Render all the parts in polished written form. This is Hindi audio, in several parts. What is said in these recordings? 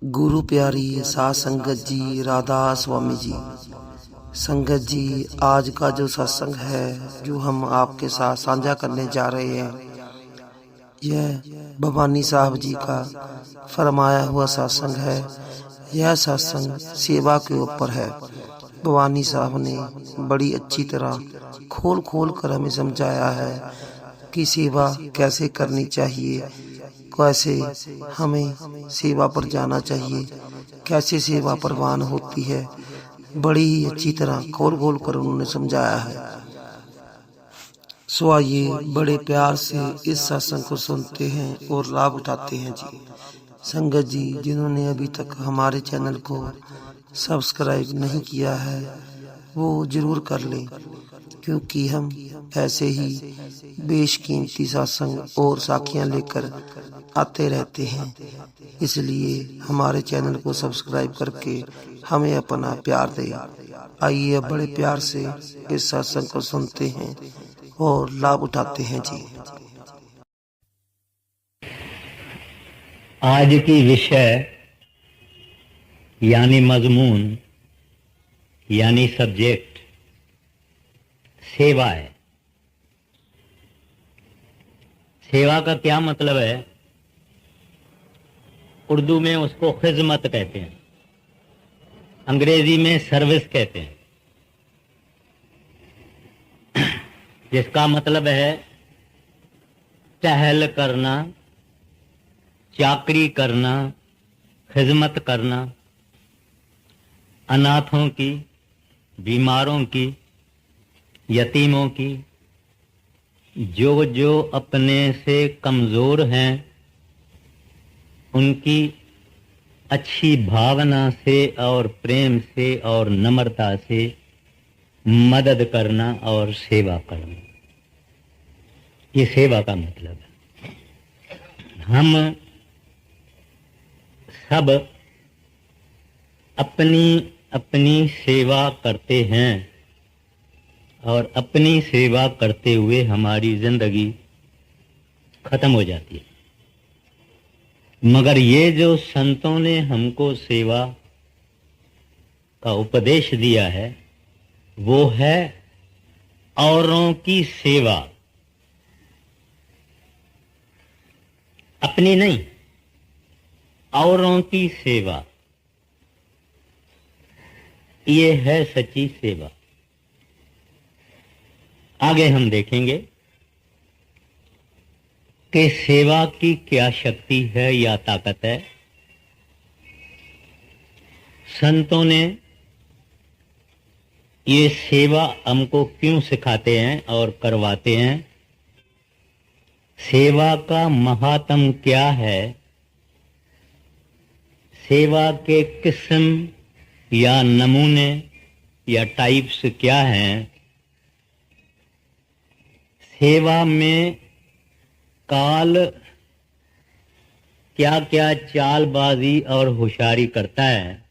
गुरु प्यारी साध संगत जी, राधा स्वामी जी। संगत जी, आज का जो सत्संग है जो हम आपके साथ साझा करने जा रहे हैं, यह भवानी साहब जी का फरमाया हुआ सत्संग है। यह सत्संग सेवा के ऊपर है। भवानी साहब ने बड़ी अच्छी तरह खोल खोल कर हमें समझाया है कि सेवा कैसे करनी चाहिए, कैसे हमें सेवा पर जाना चाहिए, कैसे सेवा प्रवान होती है। बड़ी ही अच्छी तरह खोल खोल कर उन्होंने समझाया है। सो आइए बड़े प्यार से इस सत्संग को सुनते हैं और लाभ उठाते हैं जी। संगत जी, जिन्होंने अभी तक हमारे चैनल को सब्सक्राइब नहीं किया है वो जरूर कर लें, क्योंकि हम ऐसे ही बेशकीमती सत्संग और साखियां लेकर आते रहते हैं। इसलिए हमारे चैनल को सब्सक्राइब करके हमें अपना प्यार दें। आइए अब बड़े प्यार से इस सत्संग को सुनते हैं और लाभ उठाते हैं जी। आज की विषय यानी मजमून यानी सब्जेक्ट सेवा है। सेवा का क्या मतलब है? उर्दू में उसको खिदमत कहते हैं, अंग्रेजी में सर्विस कहते हैं, जिसका मतलब है टहल करना, चाकरी करना, खिदमत करना, अनाथों की, बीमारों की, यतीमों की, जो जो अपने से कमज़ोर हैं उनकी अच्छी भावना से और प्रेम से और नम्रता से मदद करना और सेवा करना, ये सेवा का मतलब है। हम सब अपनी अपनी सेवा करते हैं और अपनी सेवा करते हुए हमारी जिंदगी खत्म हो जाती है। मगर ये जो संतों ने हमको सेवा का उपदेश दिया है वो है औरों की सेवा, अपनी नहीं, औरों की सेवा। ये है सच्ची सेवा। आगे हम देखेंगे कि सेवा की क्या शक्ति है या ताकत है। संतों ने ये सेवा हमको क्यों सिखाते हैं और करवाते हैं, सेवा का महात्म क्या है, सेवा के किस्म या नमूने या टाइप्स क्या हैं, सेवा में काल क्या क्या चालबाजी और होशियारी करता है,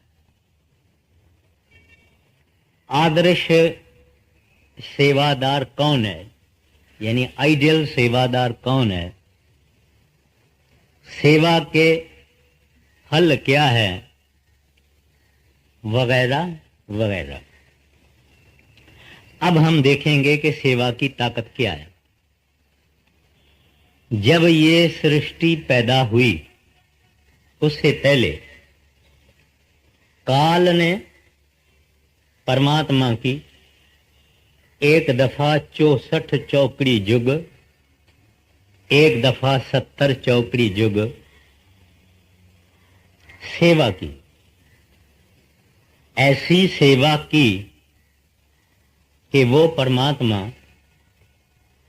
आदर्श सेवादार कौन है, यानी आइडियल सेवादार कौन है, सेवा के हल क्या है, वगैरह वगैरह। अब हम देखेंगे कि सेवा की ताकत क्या है। जब ये सृष्टि पैदा हुई उससे पहले काल ने परमात्मा की एक दफा 64 चौकड़ी जुग, एक दफा 70 चौकड़ी जुग सेवा की। ऐसी सेवा की कि वो परमात्मा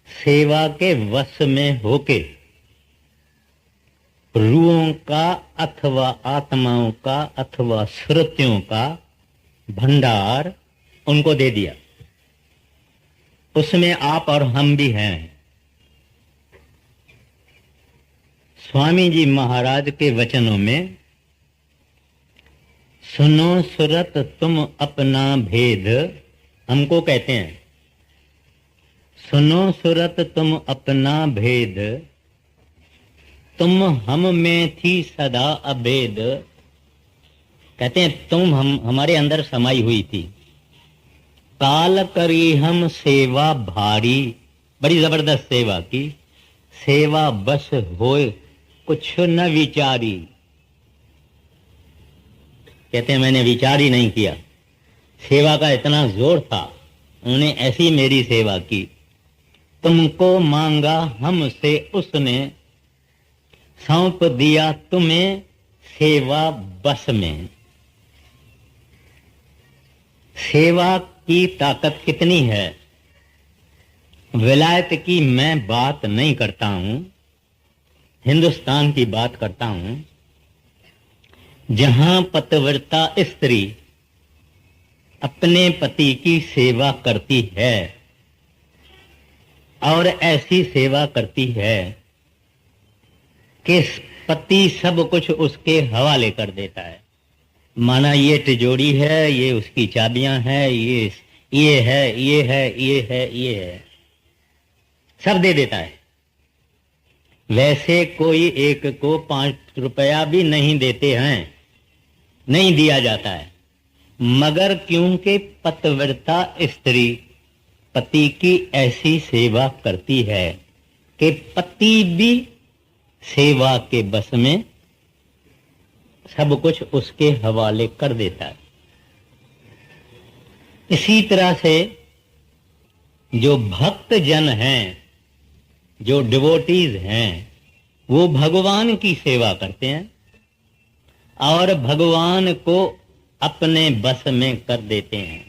सेवा के वश में होके रूहों का अथवा आत्माओं का अथवा श्रुतियों का भंडार उनको दे दिया। उसमें आप और हम भी हैं। स्वामी जी महाराज के वचनों में सुनो सुरत तुम अपना भेद हमको कहते हैं, सुनो सुरत तुम अपना भेद, तुम हम में थी सदा अभेद, कहते हैं तुम हमारे अंदर समाई हुई थी। काल करी हम सेवा भारी, बड़ी जबरदस्त सेवा की, सेवा बस होए कुछ न विचारी। कहते हैं मैंने विचार ही नहीं किया, सेवा का इतना जोर था, उन्होंने ऐसी मेरी सेवा की। तुमको मांगा हमसे उसने, सौंप दिया तुम्हें सेवा बस में। सेवा की ताकत कितनी है। विलायत की मैं बात नहीं करता हूं, हिंदुस्तान की बात करता हूं, जहां पतिव्रता स्त्री अपने पति की सेवा करती है और ऐसी सेवा करती है कि पति सब कुछ उसके हवाले कर देता है। माना ये तिजोरी है, ये उसकी चाबियां हैं, ये है, ये है, ये है, ये है, सब दे देता है। वैसे कोई एक को 5 रुपया भी नहीं देते हैं, नहीं दिया जाता है, मगर क्योंकि पतिव्रता स्त्री पति की ऐसी सेवा करती है कि पति भी सेवा के बस में सब कुछ उसके हवाले कर देता है। इसी तरह से जो भक्त जन हैं, जो डिवोटीज हैं, वो भगवान की सेवा करते हैं और भगवान को अपने बस में कर देते हैं।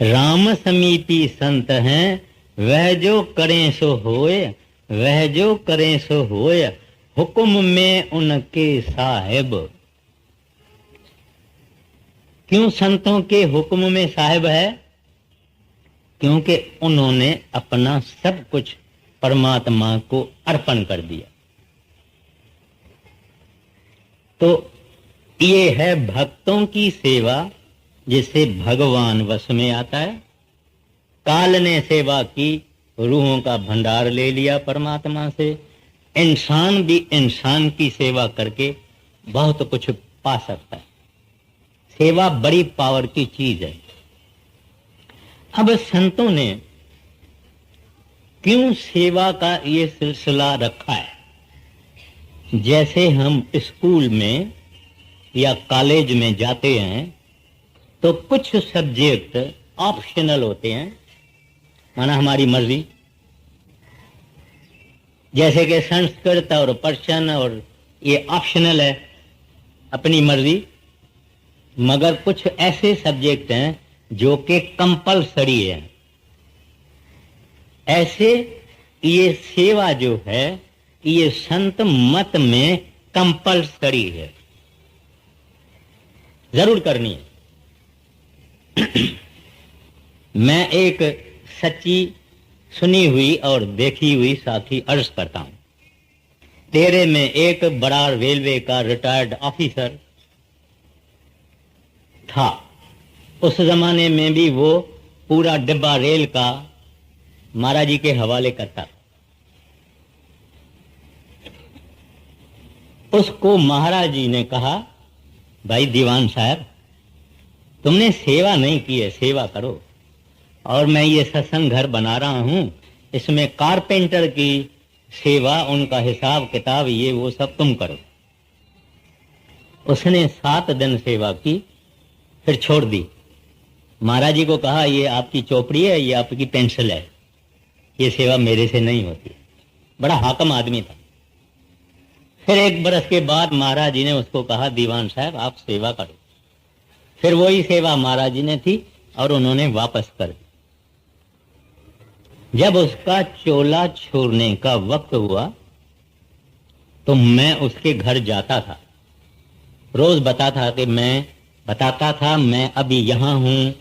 राम समीपी संत हैं, वह जो करें सो होए, वह जो करें सो होए, हुक्म में उनके साहिब। क्यों संतों के हुक्म में साहिब है? क्योंकि उन्होंने अपना सब कुछ परमात्मा को अर्पण कर दिया। तो ये है भक्तों की सेवा, जिससे भगवान वश में आता है। काल ने सेवा की, रूहों का भंडार ले लिया परमात्मा से। इंसान भी इंसान की सेवा करके बहुत कुछ पा सकता है। सेवा बड़ी पावर की चीज है। अब संतों ने क्यों सेवा का ये सिलसिला रखा है? जैसे हम स्कूल में या कॉलेज में जाते हैं तो कुछ सब्जेक्ट ऑप्शनल होते हैं, माना हमारी मर्जी, जैसे कि संस्कृत और पर्शियन, और ये ऑप्शनल है, अपनी मर्जी। मगर कुछ ऐसे सब्जेक्ट हैं जो कि कंपलसरी है। ऐसे ये सेवा जो है ये संत मत में कंपलसरी है, जरूर करनी है। मैं एक सच्ची सुनी हुई और देखी हुई साथी अर्ज करता हूं। तेरे में एक बड़ा रेलवे का रिटायर्ड ऑफिसर था। उस जमाने में भी वो पूरा डिब्बा रेल का महाराज जी के हवाले करता। उसको महाराज जी ने कहा, भाई दीवान साहब, तुमने सेवा नहीं की है, सेवा करो। और मैं ये सत्संग घर बना रहा हूं, इसमें कारपेंटर की सेवा, उनका हिसाब किताब, ये वो सब तुम करो। उसने 7 दिन सेवा की, फिर छोड़ दी। महाराज जी को कहा, ये आपकी चौपड़ी है, ये आपकी पेंसिल है, ये सेवा मेरे से नहीं होती। बड़ा हाकम आदमी था। फिर 1 बरस के बाद महाराज जी ने उसको कहा, दीवान साहब आप सेवा करो। फिर वही सेवा महाराज जी ने थी और उन्होंने वापस कर दी। जब उसका चोला छोड़ने का वक्त हुआ तो मैं उसके घर जाता था। रोज बताता था मैं अभी यहां हूं,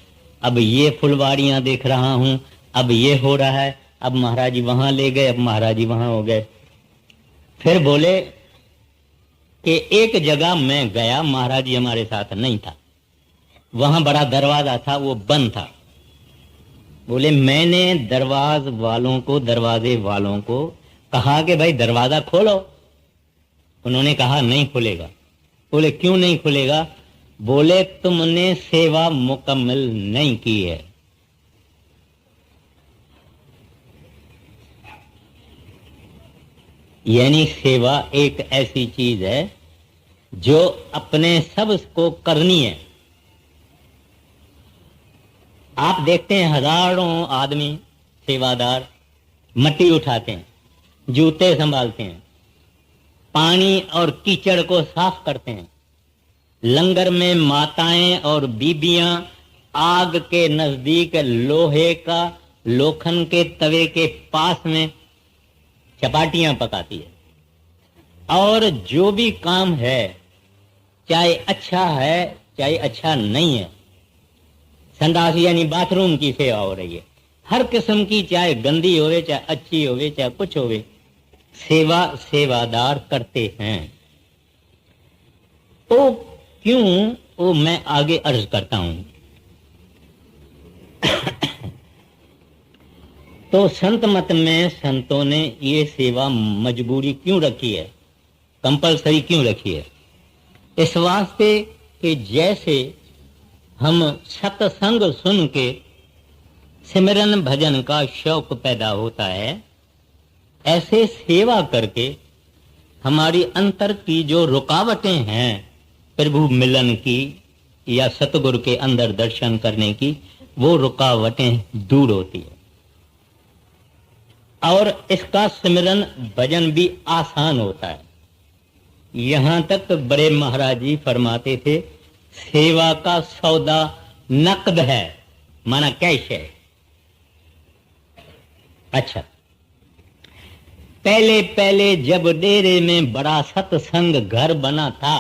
अब ये फुलवाड़ियां देख रहा हूं, अब ये हो रहा है, अब महाराज जी वहां ले गए, अब महाराज जी वहां हो गए। फिर बोले कि एक जगह मैं गया, महाराज जी हमारे साथ नहीं था, वहां बड़ा दरवाजा था, वो बंद था। बोले मैंने दरवाजे वालों को कहा कि भाई दरवाजा खोलो। उन्होंने कहा नहीं खुलेगा। बोले क्यों नहीं खुलेगा? बोले तुमने सेवा मुकम्मल नहीं की है। यानी सेवा एक ऐसी चीज है जो अपने सब को करनी है। आप देखते हैं हजारों आदमी सेवादार मट्टी उठाते हैं, जूते संभालते हैं, पानी और कीचड़ को साफ करते हैं। लंगर में माताएं और बीबियां आग के नजदीक लोहे का लोखंड के तवे के पास में चपाटियां पकाती है। और जो भी काम है, चाहे अच्छा है चाहे अच्छा नहीं है, संडास यानी बाथरूम की सेवा हो रही है, हर किस्म की, चाहे गंदी होवे चाहे अच्छी होवे चाहे कुछ होवे, सेवा सेवादार करते हैं। तो क्यों वो मैं आगे अर्ज करता हूं। तो संत मत में संतों ने ये सेवा मजबूरी क्यों रखी है, कंपलसरी क्यों रखी है? इस वास्ते कि जैसे हम सत्संग सुन के सिमरन भजन का शौक पैदा होता है, ऐसे सेवा करके हमारी अंतर की जो रुकावटें हैं प्रभु मिलन की या सतगुरु के अंदर दर्शन करने की, वो रुकावटें दूर होती है और इसका सिमरन भजन भी आसान होता है। यहां तक बड़े महाराज जी फरमाते थे, सेवा का सौदा नकद है, माना कैश है। अच्छा, पहले पहले जब डेरे में बड़ा सत्संग घर बना था,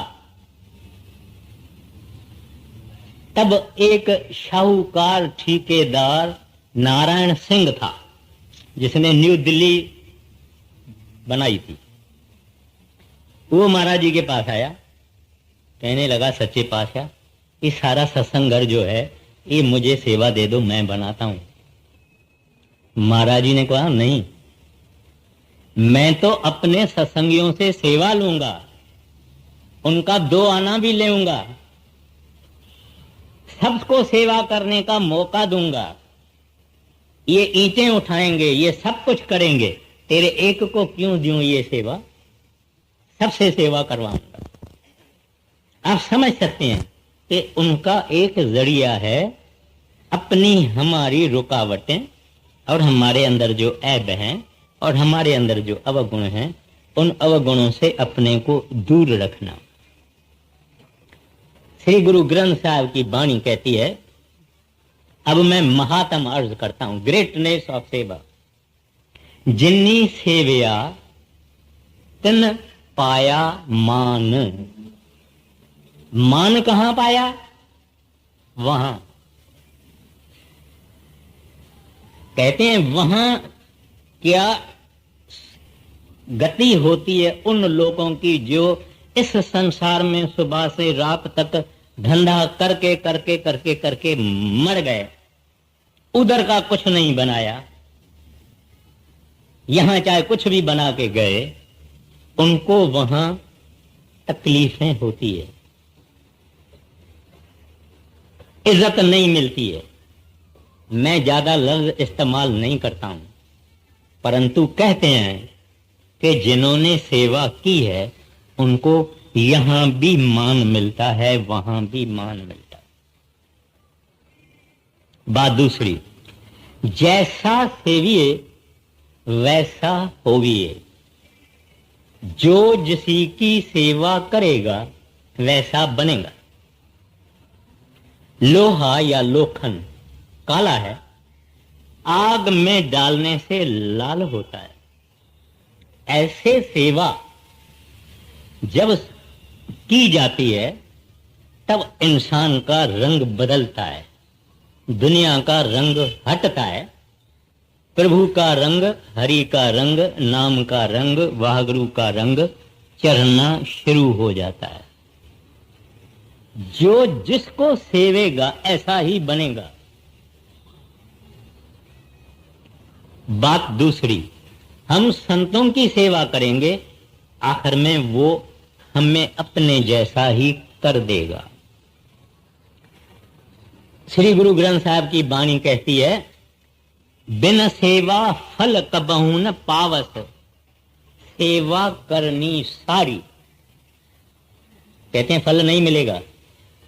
तब एक शाहूकार ठेकेदार नारायण सिंह था जिसने न्यू दिल्ली बनाई थी। वो महाराज जी के पास आया, कहने लगा, सच्चे पातशाह, ये सारा सत्संग घर जो है ये मुझे सेवा दे दो, मैं बनाता हूं। महाराज जी ने कहा, नहीं, मैं तो अपने सत्संगियों से सेवा लूंगा, उनका 2 आना भी लेऊंगा, सबको सेवा करने का मौका दूंगा, ये ईंटें उठाएंगे, ये सब कुछ करेंगे, तेरे एक को क्यों दूं ये सेवा? सबसे सेवा करवाऊंगा। आप समझ सकते हैं कि उनका एक जरिया है अपनी हमारी रुकावटें और हमारे अंदर जो ऐब हैं और हमारे अंदर जो अवगुण हैं, उन अवगुणों से अपने को दूर रखना। श्री गुरु ग्रंथ साहब की वाणी कहती है, अब मैं महात्म अर्ज करता हूं, ग्रेटनेस ऑफ सेवा। जिन्नी सेविया तिन पाया मान। मान कहां पाया? वहां। कहते हैं वहां क्या गति होती है उन लोगों की जो इस संसार में सुबह से रात तक धंधा करके करके करके करके मर गए, उधर का कुछ नहीं बनाया, यहां चाहे कुछ भी बना के गए, उनको वहां तकलीफें होती है, इज्जत नहीं मिलती है। मैं ज्यादा लफ्ज इस्तेमाल नहीं करता हूं, परंतु कहते हैं कि जिन्होंने सेवा की है उनको यहां भी मान मिलता है, वहां भी मान मिलता है। बात दूसरी, जैसा सेविए वैसा होविए। जो जिसी की सेवा करेगा वैसा बनेगा। लोहा या लोखंड काला है, आग में डालने से लाल होता है। ऐसे सेवा जब की जाती है तब इंसान का रंग बदलता है, दुनिया का रंग हटता है, प्रभु का रंग, हरि का रंग, नाम का रंग, वाहगुरु का रंग चढ़ना शुरू हो जाता है। जो जिसको सेवेगा ऐसा ही बनेगा। बात दूसरी, हम संतों की सेवा करेंगे, आखिर में वो हमें अपने जैसा ही कर देगा। श्री गुरु ग्रंथ साहब की वाणी कहती है, बिन सेवा फल कबहू न पावस, सेवा करनी सारी। कहते हैं फल नहीं मिलेगा,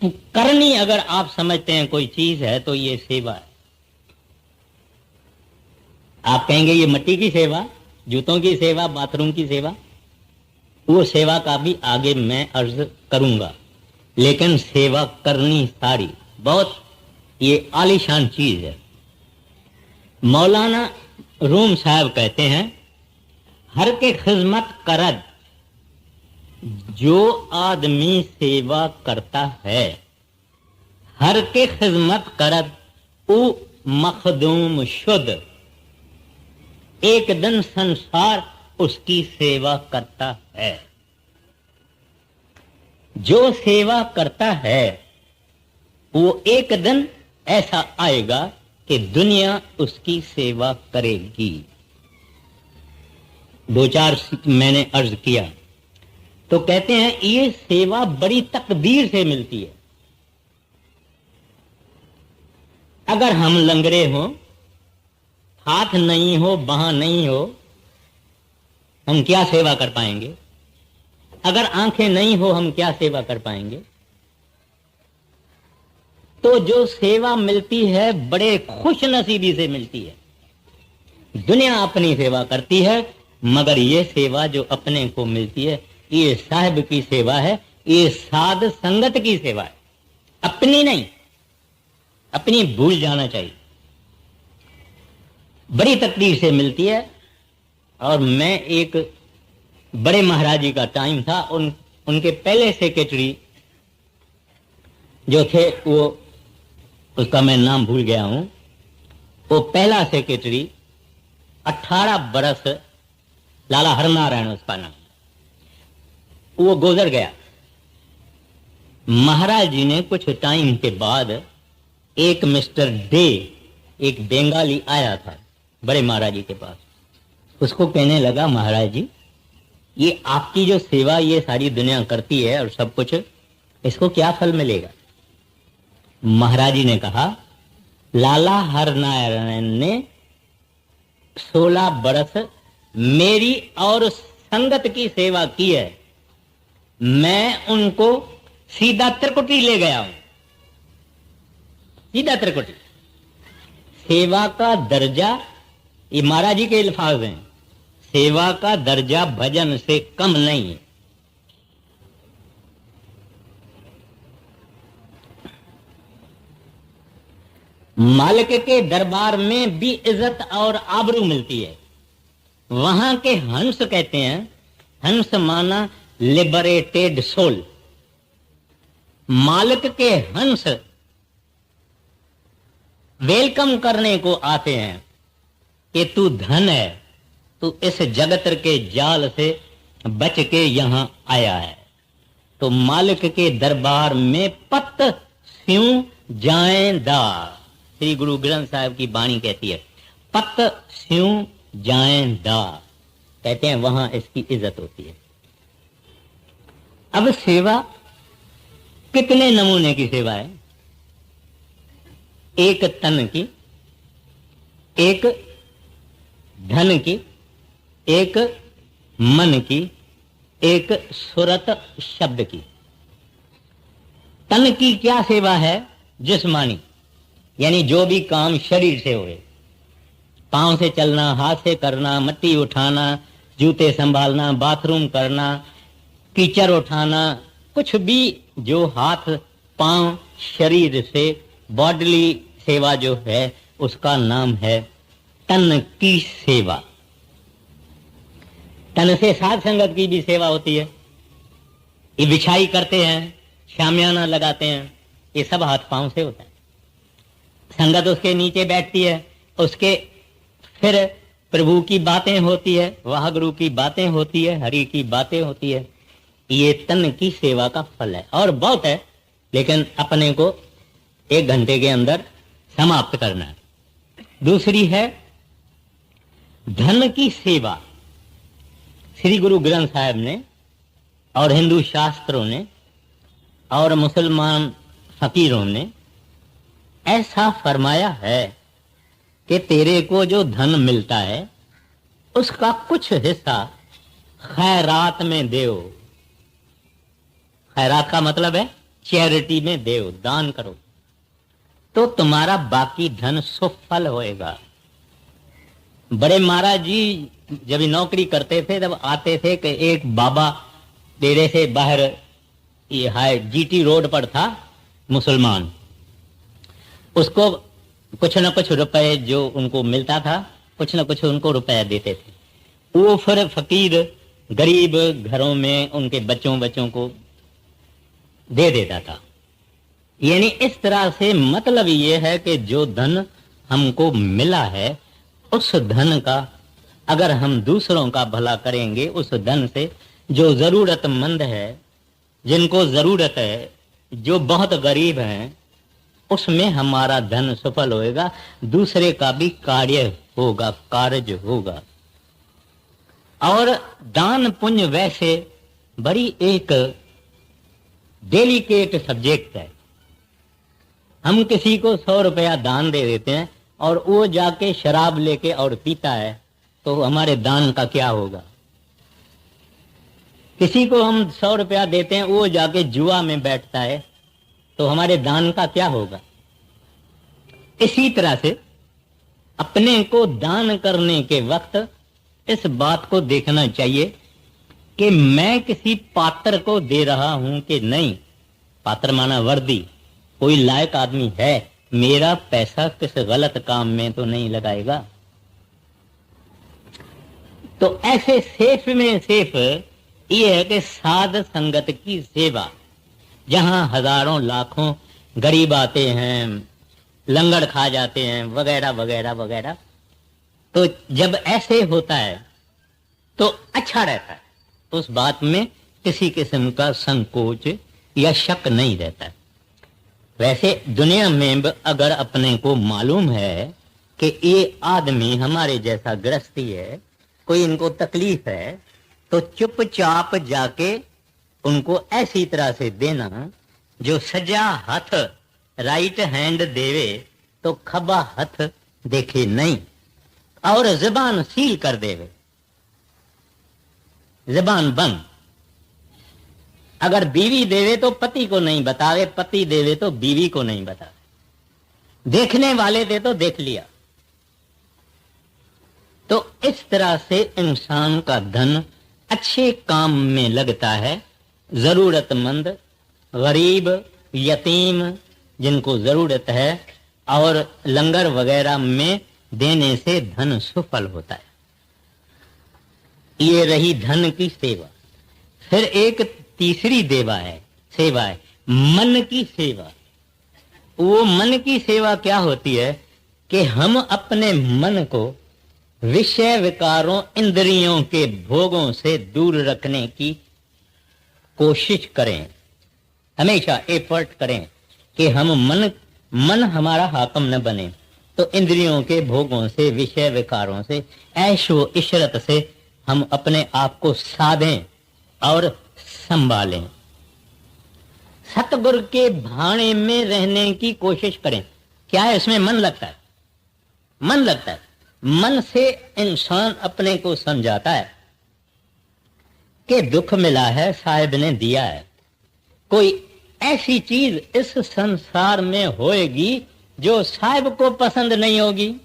करनी अगर आप समझते हैं कोई चीज है तो ये सेवा है। आप कहेंगे ये मिट्टी की सेवा, जूतों की सेवा, बाथरूम की सेवा, वो सेवा का भी आगे मैं अर्ज करूंगा, लेकिन सेवा करनी सारी बहुत ये आलीशान चीज है। मौलाना रूम साहब कहते हैं, हर के खिदमत करद जो आदमी सेवा करता है, हर के खिदमत करद उ मखदूम शुद्ध, एक दिन संसार उसकी सेवा करता है। जो सेवा करता है वो एक दिन ऐसा आएगा कि दुनिया उसकी सेवा करेगी। दो चार मैंने अर्ज किया तो कहते हैं ये सेवा बड़ी तकदीर से मिलती है। अगर हम लंगड़े हो, हाथ नहीं हो, बाह नहीं हो, हम क्या सेवा कर पाएंगे? अगर आंखें नहीं हो, हम क्या सेवा कर पाएंगे? तो जो सेवा मिलती है बड़े खुश नसीबी से मिलती है। दुनिया अपनी सेवा करती है, मगर ये सेवा जो अपने को मिलती है ये साहिब की सेवा है, ये साध संगत की सेवा है, अपनी नहीं। अपनी भूल जाना चाहिए, बड़ी तकदीर से मिलती है। और मैं एक बड़े महाराज जी का टाइम था, उनके पहले सेक्रेटरी जो थे, वो उसका मैं नाम भूल गया हूं, वो पहला सेक्रेटरी 18 बरस, लाला हरनारायण उसका नाम, वो गुजर गया। महाराज जी ने कुछ टाइम के बाद एक मिस्टर डे, एक बंगाली आया था बड़े महाराज जी के पास। उसको कहने लगा, महाराज जी ये आपकी जो सेवा ये सारी दुनिया करती है और सब कुछ, इसको क्या फल मिलेगा? महाराज जी ने कहा, लाला हरनारायण ने 16 बरस मेरी और संगत की सेवा की है, मैं उनको सीधा त्रिकुटी ले गया हूं, सीधा त्रिकुटी। सेवा का दर्जा, ये महाराज जी के अल्फाज हैं, सेवा का दर्जा भजन से कम नहीं है। मालिक के दरबार में भी इज्जत और आबरू मिलती है। वहां के हंस कहते हैं, हंस माना लिबरेटेड सोल। मालिक के हंस वेलकम करने को आते हैं कि तू धन है, तू इस जगत के जाल से बच के यहां आया है। तो मालिक के दरबार में पत स्यूं जाएंदा, श्री गुरु ग्रंथ साहब की वाणी कहती है, पत स्यूं जाएंदा, कहते हैं वहां इसकी इज्जत होती है। अब सेवा कितने नमूने की सेवा है? एक तन की, एक धन की, एक मन की, एक सुरत शब्द की। तन की क्या सेवा है? जिस्मानी, यानी जो भी काम शरीर से हो, पांव से चलना, हाथ से करना, मिट्टी उठाना, जूते संभालना, बाथरूम करना, कीचड़ उठाना, कुछ भी जो हाथ पांव शरीर से बॉडली सेवा जो है उसका नाम है तन की सेवा। तन से साध संगत की भी सेवा होती है। ये बिछाई करते हैं, शामियाना लगाते हैं, ये सब हाथ पांव से होता है। संगत उसके नीचे बैठती है, उसके फिर प्रभु की बातें होती है, वाहगुरु की बातें होती है, हरि की बातें होती है। ये तन की सेवा का फल है और बहुत है, लेकिन अपने को 1 घंटे के अंदर समाप्त करना है। दूसरी है धन की सेवा। श्री गुरु ग्रंथ साहब ने और हिंदू शास्त्रों ने और मुसलमान फकीरों ने ऐसा फरमाया है कि तेरे को जो धन मिलता है उसका कुछ हिस्सा खैरात में देओ। खैरात का मतलब है चैरिटी में देओ, दान करो, तो तुम्हारा बाकी धन सुफल होएगा। बड़े महाराज जी जब नौकरी करते थे तब आते थे कि एक बाबा डेरे से बाहर, ये हाई जीटी रोड पर था मुसलमान, उसको कुछ न कुछ रुपए जो उनको मिलता था, कुछ न कुछ उनको रुपया देते थे। वो फिर फकीर गरीब घरों में उनके बच्चों को दे देता था। यानी इस तरह से मतलब ये है कि जो धन हमको मिला है उस धन का अगर हम दूसरों का भला करेंगे, उस धन से जो जरूरतमंद है, जिनको जरूरत है, जो बहुत गरीब हैं, उसमें हमारा धन सफल होएगा, दूसरे का भी कार्य होगा, कार्य होगा। और दान पुण्य वैसे बड़ी एक डेलिकेट सब्जेक्ट है। हम किसी को 100 रुपया दान दे देते हैं और वो जाके शराब लेके और पीता है, तो हमारे दान का क्या होगा। किसी को हम 100 रुपया देते हैं, वो जाके जुआ में बैठता है, तो हमारे दान का क्या होगा। इसी तरह से अपने को दान करने के वक्त इस बात को देखना चाहिए कि मैं किसी पात्र को दे रहा हूं कि नहीं। पात्र माना वर्दी, कोई लायक आदमी है, मेरा पैसा किस गलत काम में तो नहीं लगाएगा। तो ऐसे सेफ में सेफ ये है कि साध संगत की सेवा, जहां हजारों लाखों गरीब आते हैं, लंगर खा जाते हैं, वगैरह वगैरह वगैरह, तो जब ऐसे होता है तो अच्छा रहता है, उस बात में किसी किस्म का संकोच या शक नहीं रहता है। वैसे दुनिया में अगर अपने को मालूम है कि ये आदमी हमारे जैसा गृहस्थी है, कोई इनको तकलीफ है, तो चुपचाप जाके उनको ऐसी तरह से देना जो सजा हाथ राइट हैंड देवे तो खबा हाथ देखे नहीं, और जबान सील कर देवे, जबान बंद। अगर बीवी देवे तो पति को नहीं बतावे, पति देवे तो बीवी को नहीं बतावे, देखने वाले थे तो देख लिया। तो इस तरह से इंसान का धन अच्छे काम में लगता है। जरूरतमंद, गरीब, यतीम जिनको जरूरत है, और लंगर वगैरह में देने से धन सफल होता है। ये रही धन की सेवा। फिर एक तीसरी सेवा है मन की सेवा। वो मन की सेवा क्या होती है कि हम अपने मन को विषय विकारों, इंद्रियों के भोगों से दूर रखने की कोशिश करें, हमेशा एफर्ट करें कि हम मन हमारा हाकम न बने। तो इंद्रियों के भोगों से, विषय विकारों से, ऐशो इशरत से हम अपने आप को साधें और संभालें। सतगुरु के भाने में रहने की कोशिश करें। क्या है इसमें? मन लगता है, मन लगता है। मन से इंसान अपने को समझाता है कि दुख मिला है, साहिब ने दिया है। कोई ऐसी चीज इस संसार में होएगी जो साहिब को पसंद नहीं होगी।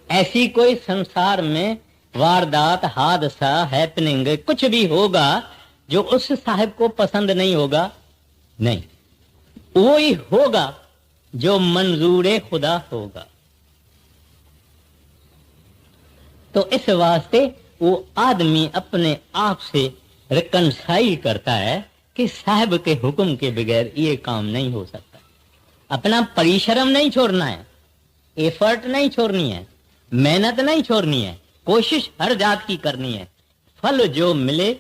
ऐसी कोई संसार में वारदात, हादसा, हैपनिंग कुछ भी होगा जो उस साहिब को पसंद नहीं होगा? नहीं, वो ही होगा जो मंजूर खुदा होगा। तो इस वास्ते वो आदमी अपने आप से रिकंसाइल करता है कि साहिब के हुक्म के बगैर ये काम नहीं हो सकता। अपना परिश्रम नहीं छोड़ना है, एफर्ट नहीं छोड़नी है, मेहनत नहीं छोड़नी है, कोशिश हर जात की करनी है। फल जो मिले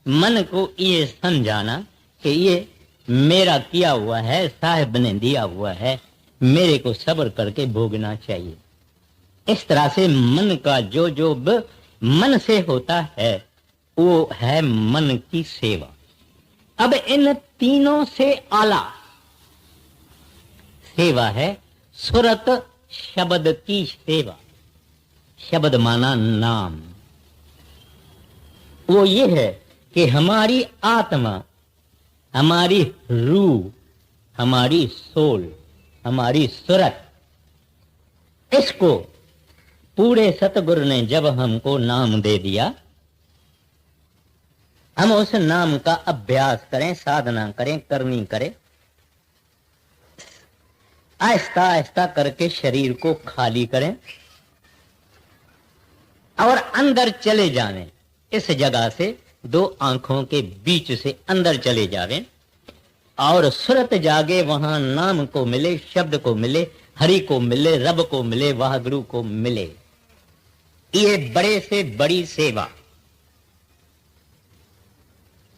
मन को ये समझाना कि ये मेरा किया हुआ है, साहिब ने दिया हुआ है, मेरे को सब्र करके भोगना चाहिए। इस तरह से मन का जो मन से होता है वो है मन की सेवा। अब इन तीनों से आला सेवा है सुरत शब्द की सेवा। शब्द माना नाम। वो ये है कि हमारी आत्मा, हमारी रूह, हमारी सोल, हमारी सुरत, इसको पूरे सतगुरु ने जब हमको नाम दे दिया, हम उस नाम का अभ्यास करें, साधना करें, करनी करें। आहिस्ता आहिस्ता करके शरीर को खाली करें और अंदर चले जावें। इस जगह से दो आंखों के बीच से अंदर चले जावें और सुरत जागे, वहां नाम को मिले, शब्द को मिले, हरि को मिले, रब को मिले, वाहगुरु को मिले। ये बड़े से बड़ी सेवा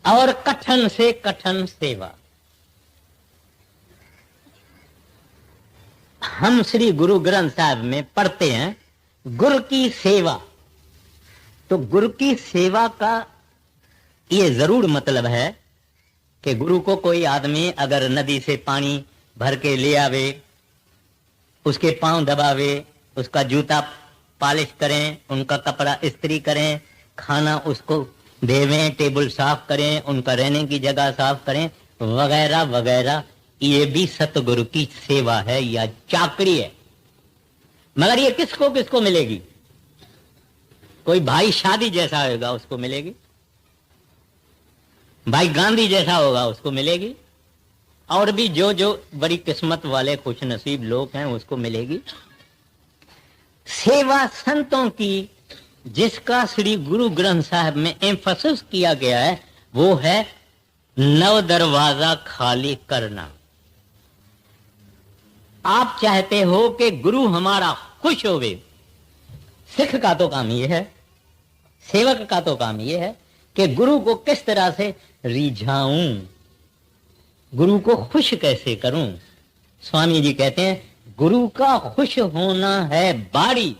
और कठिन से कठिन सेवा। हम श्री गुरु ग्रंथ साहब में पढ़ते हैं गुरु की सेवा। तो गुरु की सेवा का ये जरूर मतलब है कि गुरु को कोई आदमी अगर नदी से पानी भर के ले आवे, उसके पांव दबावे, उसका जूता पॉलिश करें, उनका कपड़ा इस्त्री करें, खाना उसको देवें, टेबल साफ करें, उनका रहने की जगह साफ करें, वगैरह वगैरह, ये भी सतगुरु की सेवा है या चाकरी है। मगर ये किसको किसको मिलेगी? कोई भाई शादी जैसा होगा उसको मिलेगी, भाई गांधी जैसा होगा उसको मिलेगी, और भी जो जो बड़ी किस्मत वाले खुश नसीब लोग हैं उसको मिलेगी। सेवा संतों की जिसका श्री गुरु ग्रंथ साहब में एम्फसिस किया गया है वो है नव दरवाजा खाली करना। आप चाहते हो कि गुरु हमारा खुश होवे, सिख का तो काम ये है, सेवक का तो काम ये है कि गुरु को किस तरह से रिझाऊं, गुरु को खुश कैसे करूं। स्वामी जी कहते हैं गुरु का खुश होना है बारी,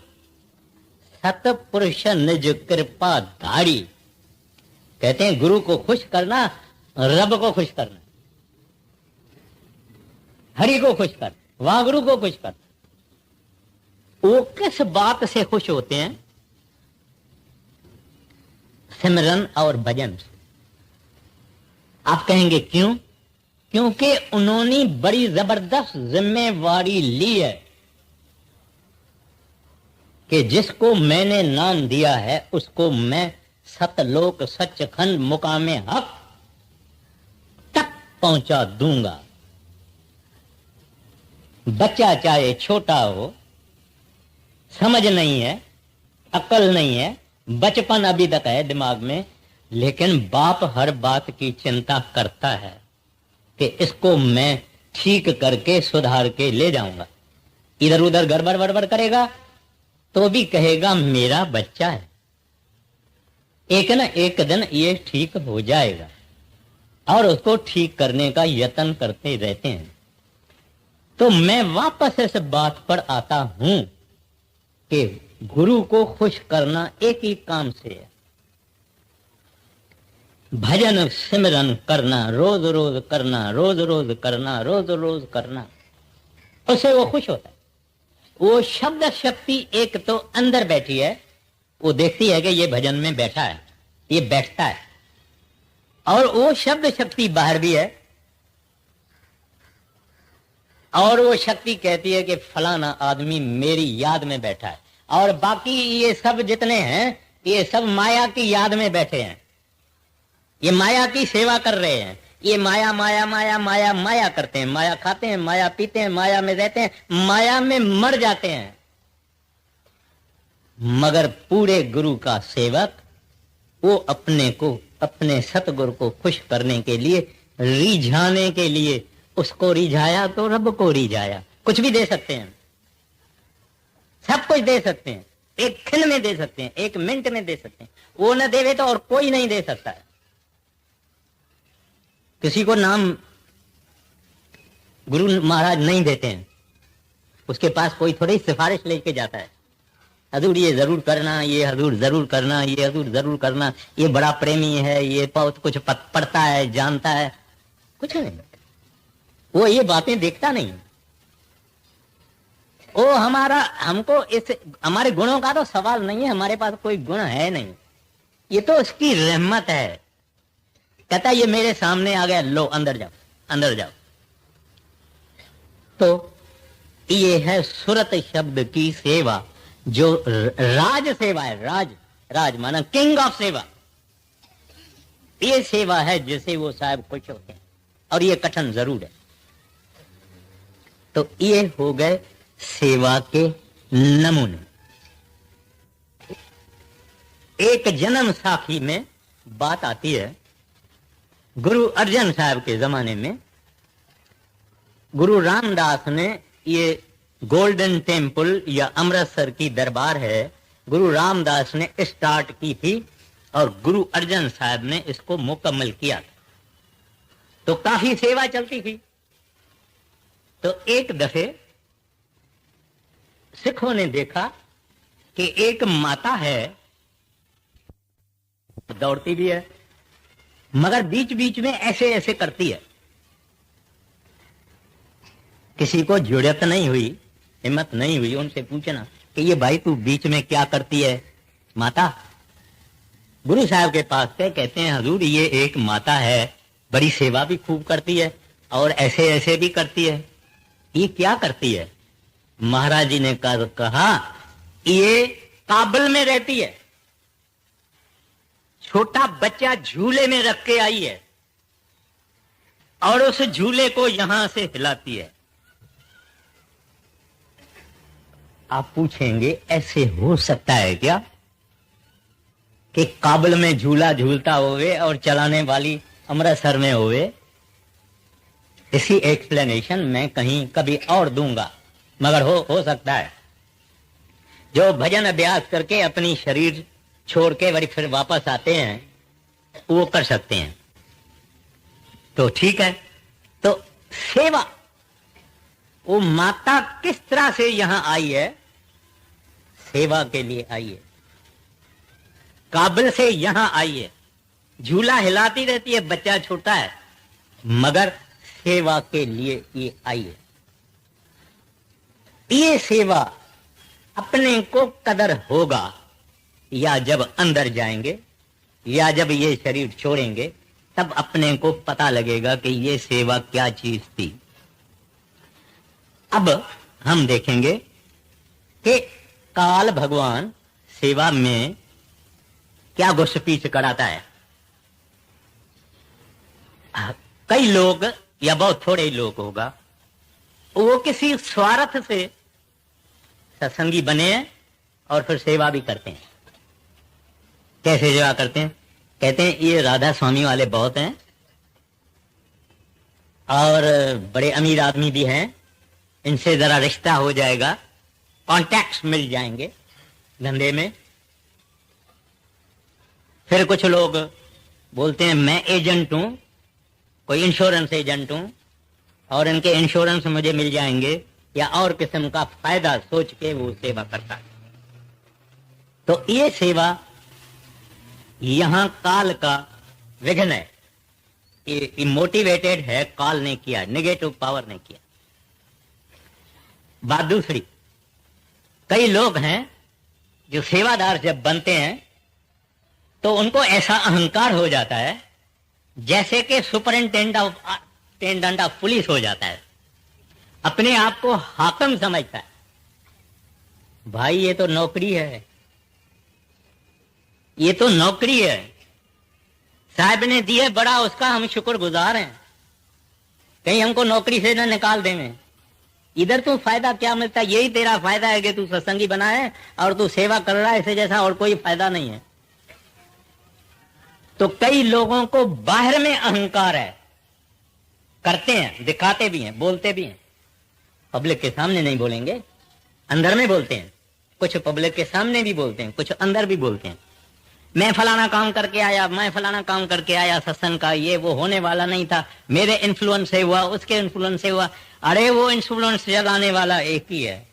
सतपुरुष निज कृपा धारी। कहते हैं गुरु को खुश करना, रब को खुश करना, हरि को खुश कर, वाहगुरु को खुश कर। वो किस बात से खुश होते हैं? सिमरन और भजन से। आप कहेंगे क्यों? क्योंकि उन्होंने बड़ी जबरदस्त जिम्मेवारी ली है कि जिसको मैंने नाम दिया है उसको मैं सतलोक सचखंड मुकामे हक तक पहुंचा दूंगा। बच्चा चाहे छोटा हो, समझ नहीं है, अक्ल नहीं है, बचपन अभी तक है दिमाग में, लेकिन बाप हर बात की चिंता करता है कि इसको मैं ठीक करके सुधार के ले जाऊंगा। इधर उधर गड़बड़ वड़बड़ करेगा तो भी कहेगा मेरा बच्चा है, एक न एक दिन ये ठीक हो जाएगा, और उसको ठीक करने का यत्न करते रहते हैं। तो मैं वापस इस बात पर आता हूं कि गुरु को खुश करना एक ही काम से है। भजन सिमरन करना, रोज रोज करना, रोज रोज करना, रोज रोज करना, उससे वो खुश होता है। वो शब्द शक्ति एक तो अंदर बैठी है, वो देखती है कि ये भजन में बैठा है, ये बैठता है, और वो शब्द शक्ति बाहर भी है, और वो शक्ति कहती है कि फलाना आदमी मेरी याद में बैठा है, और बाकी ये सब जितने हैं ये सब माया की याद में बैठे हैं, ये माया की सेवा कर रहे हैं, ये माया माया माया माया माया करते हैं, माया खाते हैं, माया पीते हैं, माया में रहते हैं, माया में मर जाते हैं। मगर पूरे गुरु का सेवक वो अपने को, अपने सतगुरु को खुश करने के लिए, रिझाने के लिए, उसको रिझाया तो रब को रिझाया। कुछ भी दे सकते हैं, सब कुछ दे सकते हैं, एक क्षण में दे सकते हैं, एक मिनट में दे सकते हैं। वो न देवे तो और कोई नहीं दे सकता है। किसी को नाम गुरु महाराज नहीं देते हैं, उसके पास कोई थोड़ी सिफारिश लेके जाता है, हजूर ये जरूर करना, ये हजूर जरूर करना, ये हजूर जरूर करना, ये बड़ा प्रेमी है, ये बहुत कुछ पढ़ता है, जानता है, कुछ नहीं। वो ये बातें देखता नहीं। वो हमको इस हमारे गुणों का तो सवाल नहीं है, हमारे पास कोई गुण है नहीं, ये तो उसकी रहमत है। कहता ये मेरे सामने आ गया, लो अंदर जाओ, अंदर जाओ। तो ये है सुरत शब्द की सेवा, जो राज सेवा है। राज, राज माना किंग ऑफ सेवा। ये सेवा है जिसे वो साहब खुश होते हैं, और ये कठिन जरूर है। तो ये हो गए सेवा के नमूने। एक जन्म साखी में बात आती है, गुरु अर्जन साहब के जमाने में गुरु रामदास ने, ये गोल्डन टेम्पल या अमृतसर की दरबार है, गुरु रामदास ने स्टार्ट की थी और गुरु अर्जन साहब ने इसको मुकम्मल किया था। तो काफी सेवा चलती थी। तो एक दफे सिखों ने देखा कि एक माता है, दौड़ती भी है, मगर बीच बीच में ऐसे ऐसे करती है। किसी को जुड़त नहीं हुई, हिम्मत नहीं हुई उनसे पूछना कि ये भाई तू बीच में क्या करती है माता। गुरु साहब के पास से कहते हैं हजूर ये एक माता है, बड़ी सेवा भी खूब करती है और ऐसे ऐसे भी करती है, ये क्या करती है। महाराज जी ने कहा ये काबुल में रहती है, छोटा बच्चा झूले में रख के आई है और उस झूले को यहां से हिलाती है। आप पूछेंगे ऐसे हो सकता है क्या कि काबुल में झूला झूलता होवे और चलाने वाली अमृतसर में होवे। इसी एक्सप्लेनेशन मैं कहीं कभी और दूंगा, मगर हो सकता है। जो भजन अभ्यास करके अपनी शरीर छोड़ के बड़ी फिर वापस आते हैं वो कर सकते हैं। तो ठीक है। तो सेवा, वो माता किस तरह से यहां आई है, सेवा के लिए आई है। काबुल से यहां आई है, झूला हिलाती रहती है, बच्चा छोटा है, मगर सेवा के लिए ये आई है। ये सेवा अपने को कदर होगा या जब अंदर जाएंगे या जब ये शरीर छोड़ेंगे, तब अपने को पता लगेगा कि ये सेवा क्या चीज थी। अब हम देखेंगे कि काल भगवान सेवा में क्या घुसपीछ कराता है। कई लोग या बहुत थोड़े लोग होगा, वो किसी स्वार्थ से सत्संगी बने हैं और फिर सेवा भी करते हैं। कैसे सेवा करते हैं? कहते हैं ये राधा स्वामी वाले बहुत हैं और बड़े अमीर आदमी भी हैं, इनसे जरा रिश्ता हो जाएगा, कॉन्टैक्ट्स मिल जाएंगे धंधे में। फिर कुछ लोग बोलते हैं मैं एजेंट हूं, कोई इंश्योरेंस एजेंट हूं और इनके इंश्योरेंस मुझे मिल जाएंगे, या और किस्म का फायदा सोच के वो सेवा करता है। तो ये सेवा यहां काल का विघ्न है, ये मोटिवेटेड है, काल ने किया, नेगेटिव पावर ने किया। बात दूसरी, कई लोग हैं जो सेवादार जब बनते हैं तो उनको ऐसा अहंकार हो जाता है जैसे कि सुपरिंटेंडेंट ऑफ पुलिस हो जाता है, अपने आप को हाकिम समझता है। भाई ये तो नौकरी है, ये तो नौकरी है, साहब ने दी है बड़ा, उसका हम शुक्रगुजार हैं, कहीं हमको नौकरी से न निकाल देंगे। इधर तू फायदा क्या मिलता है? यही तेरा फायदा है कि तू सत्संगी बना है और तू सेवा कर रहा है, इसे जैसा और कोई फायदा नहीं है। तो कई लोगों को बाहर में अहंकार है, करते हैं, दिखाते भी हैं, बोलते भी हैं, पब्लिक के सामने नहीं बोलेंगे, अंदर में बोलते हैं। कुछ पब्लिक के सामने भी बोलते हैं, कुछ अंदर भी बोलते हैं। मैं फलाना काम करके आया, मैं फलाना काम करके आया सत्संग का, ये वो होने वाला नहीं था, मेरे इन्फ्लुएंस से हुआ, उसके इन्फ्लुएंस से हुआ। अरे वो इन्फ्लुएंस जगाने वाला एक ही है।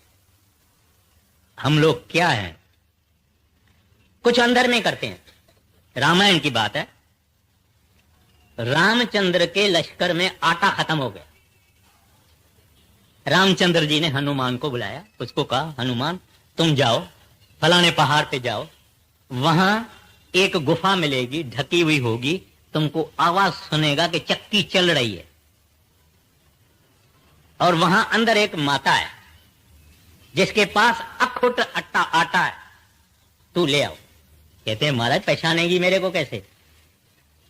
हम लोग क्या हैं? कुछ अंदर में करते हैं। रामायण की बात है, रामचंद्र के लश्कर में आटा खत्म हो गया। रामचंद्र जी ने हनुमान को बुलाया, उसको कहा हनुमान तुम जाओ फलाने पहाड़ पे जाओ, वहां एक गुफा मिलेगी, ढकी हुई होगी, तुमको आवाज सुनेगा कि चक्की चल रही है, और वहां अंदर एक माता है जिसके पास अखुट आटा है, तू ले आओ। कहते हैं महाराज पहचानेगी मेरे को कैसे?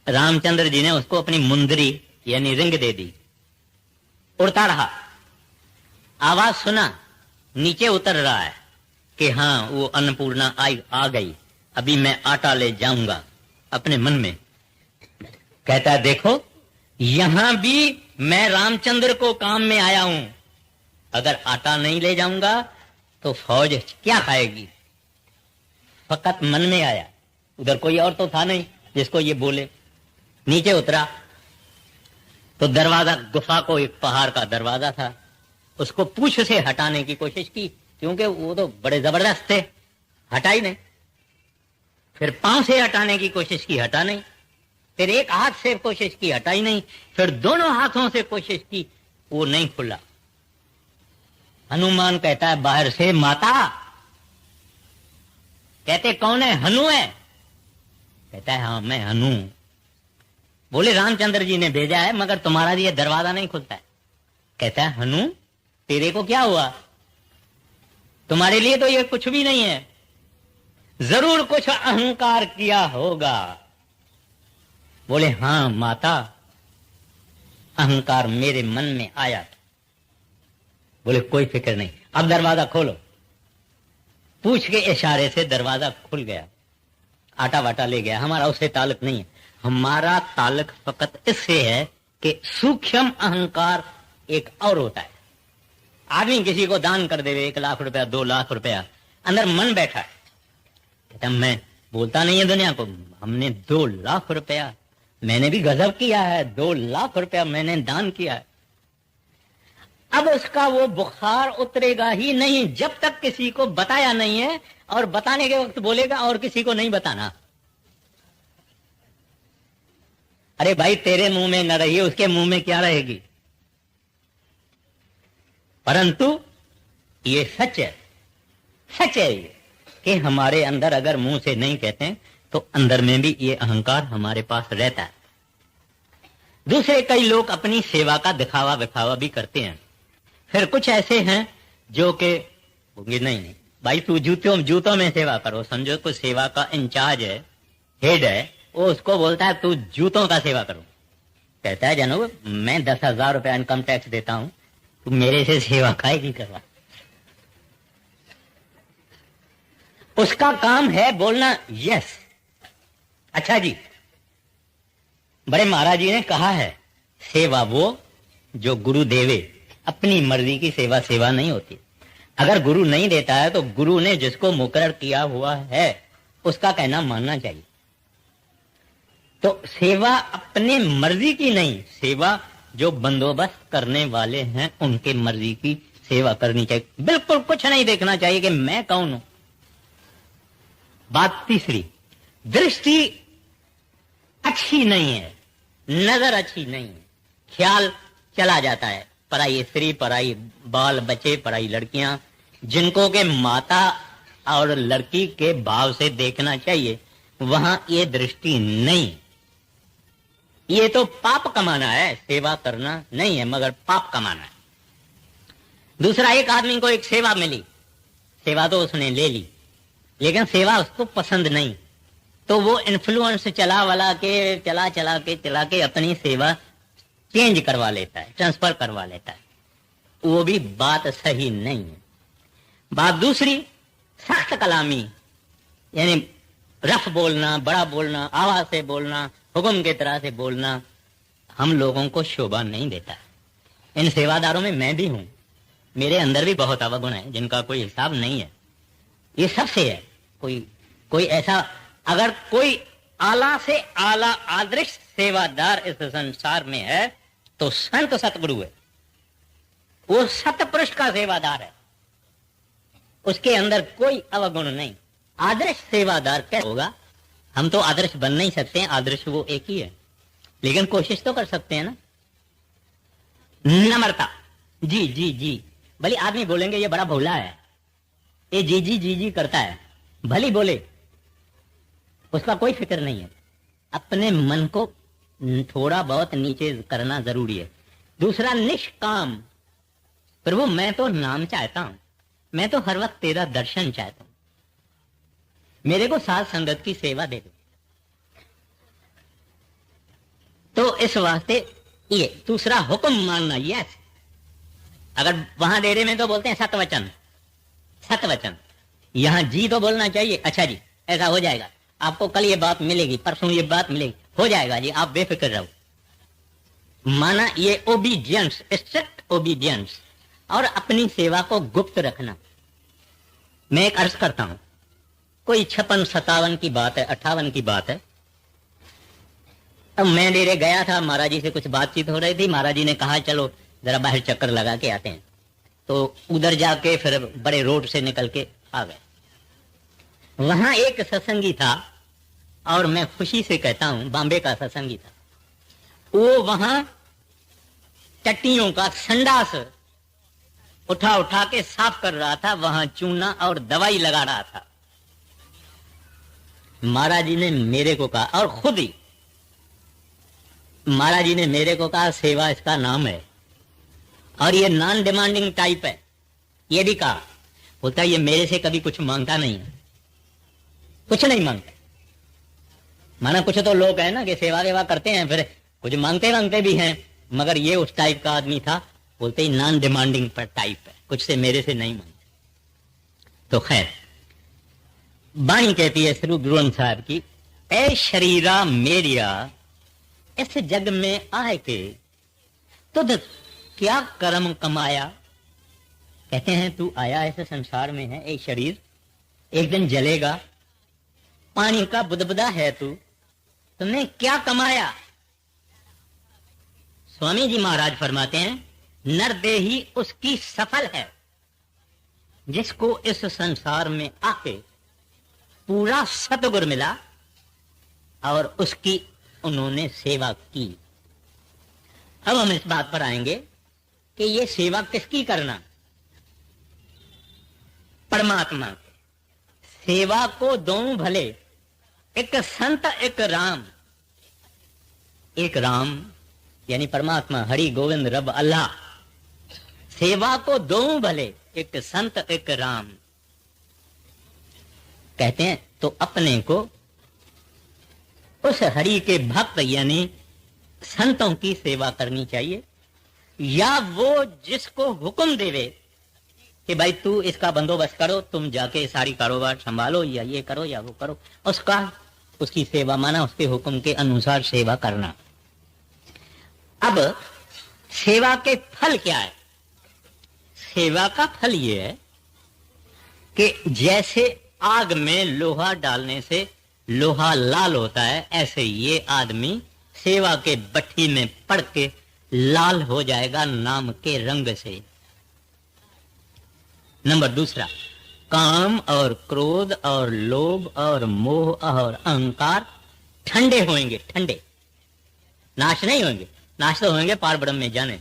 रामचंद्र जी ने उसको अपनी मुंदरी यानी रिंग दे दी, उड़ता रहा, आवाज सुना, नीचे उतर रहा है कि हाँ वो अन्नपूर्णा आ गई, अभी मैं आटा ले जाऊंगा। अपने मन में कहता है देखो यहां भी मैं रामचंद्र को काम में आया हूं, अगर आटा नहीं ले जाऊंगा तो फौज क्या खाएगी। फकत मन में आया, उधर कोई और तो था नहीं जिसको ये बोले। नीचे उतरा तो दरवाजा, गुफा को एक पहाड़ का दरवाजा था, उसको पूंछ से हटाने की कोशिश की, क्योंकि वो तो बड़े जबरदस्त थे, हटा ही नहीं। फिर पांव से हटाने की कोशिश की, हटा नहीं। फिर एक हाथ से कोशिश की, हटा ही नहीं। फिर दोनों हाथों से कोशिश की, वो नहीं खुला। हनुमान कहता है बाहर से माता। कहते कौन है? हनु है। कहता है हाँ मैं हनु। बोले रामचंद्र जी ने भेजा है, मगर तुम्हारा ये दरवाजा नहीं खुलता है। कहता है हनु तेरे को क्या हुआ? तुम्हारे लिए तो ये कुछ भी नहीं है, जरूर कुछ अहंकार किया होगा। बोले हाँ माता, अहंकार मेरे मन में आया था। बोले कोई फिक्र नहीं, अब दरवाजा खोलो। पूछ के इशारे से दरवाजा खुल गया, आटा वाटा ले गया। हमारा उससे ताल्लुक नहीं है, हमारा ताल्लुक फकत इससे है कि सूक्ष्म अहंकार एक और होता है। आदमी किसी को दान कर देवे 1 लाख रुपया 2 लाख रुपया, अंदर मन बैठा है, कहता मैं बोलता नहीं है दुनिया को, हमने 2 लाख रुपया, मैंने भी गजब किया है, 2 लाख रुपया मैंने दान किया है। अब उसका वो बुखार उतरेगा ही नहीं जब तक किसी को बताया नहीं है, और बताने के वक्त बोलेगा और किसी को नहीं बताना। अरे भाई तेरे मुंह में न रही है, उसके मुंह में क्या रहेगी? परंतु ये सच है, सच है ये कि हमारे अंदर अगर मुंह से नहीं कहते तो अंदर में भी ये अहंकार हमारे पास रहता है। दूसरे कई लोग अपनी सेवा का दिखावा विखावा भी करते हैं। फिर कुछ ऐसे हैं जो कि नहीं भाई तू जूतों में सेवा करो, समझो कोई सेवा का इंचार्ज है, हेड है, वो उसको बोलता है तू जूतों का सेवा करो। कहता है जानो मैं 10,000 रुपया इनकम टैक्स देता हूं, तू मेरे से सेवा काहे की करवा। उसका काम है बोलना यस। अच्छा जी, बड़े महाराज जी ने कहा है सेवा वो जो गुरु देवे, अपनी मर्जी की सेवा नहीं होती। अगर गुरु नहीं देता है तो गुरु ने जिसको मुकर्रर किया हुआ है उसका कहना मानना चाहिए। तो सेवा अपने मर्जी की नहीं, सेवा जो बंदोबस्त करने वाले हैं उनके मर्जी की सेवा करनी चाहिए। बिल्कुल कुछ नहीं देखना चाहिए कि मैं कौन हूं। बात तीसरी, दृष्टि अच्छी नहीं है, नजर अच्छी नहीं है, ख्याल चला जाता है, पराई स्त्री, पराई बाल बच्चे, पराई लड़कियां, जिनको के माता और लड़की के भाव से देखना चाहिए, वहां ये दृष्टि नहीं। ये तो पाप कमाना है, सेवा करना नहीं है, मगर पाप कमाना है। दूसरा, एक आदमी को एक सेवा मिली, सेवा तो उसने ले ली, लेकिन सेवा उसको पसंद नहीं, तो वो इन्फ्लुएंस चला के अपनी सेवा चेंज करवा लेता है, ट्रांसफर करवा लेता है। वो भी बात सही नहीं है। बात दूसरी, सख्त कलामी, यानी रफ बोलना, बड़ा बोलना, आवाज से बोलना, हुक्म की तरह से बोलना हम लोगों को शोभा नहीं देता। इन सेवादारों में मैं भी हूं, मेरे अंदर भी बहुत अवगुण है जिनका कोई हिसाब नहीं है। ये सबसे है। कोई ऐसा, अगर कोई आला से आला आदर्श सेवादार इस संसार में है तो संत सतगुरु है। वो सतपुरुष का सेवादार है, उसके अंदर कोई अवगुण नहीं। आदर्श सेवादार कैसे होगा? हम तो आदर्श बन नहीं सकते हैं, आदर्श वो एक ही है, लेकिन कोशिश तो कर सकते हैं ना। नम्रता, जी जी जी, भले आदमी बोलेंगे ये बड़ा भोला है, ये जी जी जी जी करता है, भली बोले, उसका कोई फिक्र नहीं है। अपने मन को थोड़ा बहुत नीचे करना जरूरी है। दूसरा, निष्काम, प्रभु मैं तो नाम चाहता हूं, मैं तो हर वक्त तेरा दर्शन चाहता हूं, मेरे को साथ संगत की सेवा दे दो। तो इस वास्ते ये दूसरा हुक्म मानना। यस, अगर वहां डेरे में तो बोलते हैं सतवचन, सतवचन, यहां जी तो बोलना चाहिए। अच्छा जी ऐसा हो जाएगा, आपको कल ये बात मिलेगी, परसों ये बात मिलेगी, हो जाएगा जी, आप बेफिक्र रहो। माना ये ओबीडियंस, स्ट्रिक्ट ओबीडियंस, और अपनी सेवा को गुप्त रखना। मैं एक अर्ज करता हूं, कोई 56-57 की बात है, 58 की बात है। अब मैं डेरे गया था, महाराज जी से कुछ बातचीत हो रही थी, महाराज जी ने कहा चलो जरा बाहर चक्कर लगा के आते हैं। तो उधर जाके फिर बड़े रोड से निकल के आ गए। वहां एक सत्संगी था, और मैं खुशी से कहता हूं बॉम्बे का सत्संगी था। वो वहां टट्टियों का संडास उठा उठा के साफ कर रहा था, वहां चूना और दवाई लगा रहा था। महाराज जी ने मेरे को कहा, और खुद ही महाराज जी ने मेरे को कहा सेवा इसका नाम है, और ये नॉन डिमांडिंग टाइप है। ये भी कहा, बोलता ये मेरे से कभी कुछ मांगता नहीं है, कुछ नहीं मांगता। माना कुछ तो लोग है ना कि सेवा वेवा करते हैं, फिर कुछ मांगते मांगते भी हैं, मगर ये उस टाइप का आदमी था, बोलते ही नॉन डिमांडिंग पर टाइप है, कुछ से मेरे से नहीं मांगते। तो खैर, बाणी कहती है श्री गुरु ग्रंथ साहब की, ए शरीरा मेरिया इस जग में आए के तुद क्या कर्म कमाया। कहते हैं तू आया ऐसे संसार में है, एक शरीर एक दिन जलेगा, पानी का बुदबुदा है तू, तुमने क्या कमाया। स्वामी जी महाराज फरमाते हैं, नरदेही उसकी सफल है जिसको इस संसार में आके पूरा सतगुर मिला और उसकी उन्होंने सेवा की। अब हम इस बात पर आएंगे कि ये सेवा किसकी करना? परमात्मा की। सेवा को दोनों भले, एक संत एक राम। एक राम यानी परमात्मा, हरि गोविंद रब अल्लाह। सेवा को दोनों भले, एक संत एक राम। कहते हैं तो अपने को उस हरि के भक्त यानी संतों की सेवा करनी चाहिए, या वो जिसको हुक्म देवे कि भाई तू इसका बंदोबस्त करो, तुम जाके सारी कारोबार संभालो, या ये करो या वो करो, उसकी सेवा माना उसके हुक्म के अनुसार सेवा करना। अब सेवा के फल क्या है? सेवा का फल ये है कि जैसे आग में लोहा डालने से लोहा लाल होता है, ऐसे ये आदमी सेवा के भट्ठी में पड़ के लाल हो जाएगा नाम के रंग से। नंबर दूसरा, काम और क्रोध और लोभ और मोह और अहंकार ठंडे होंगे, ठंडे, नाश नहीं होंगे। नाश तो होंगे पार ब्रह्म में जाने,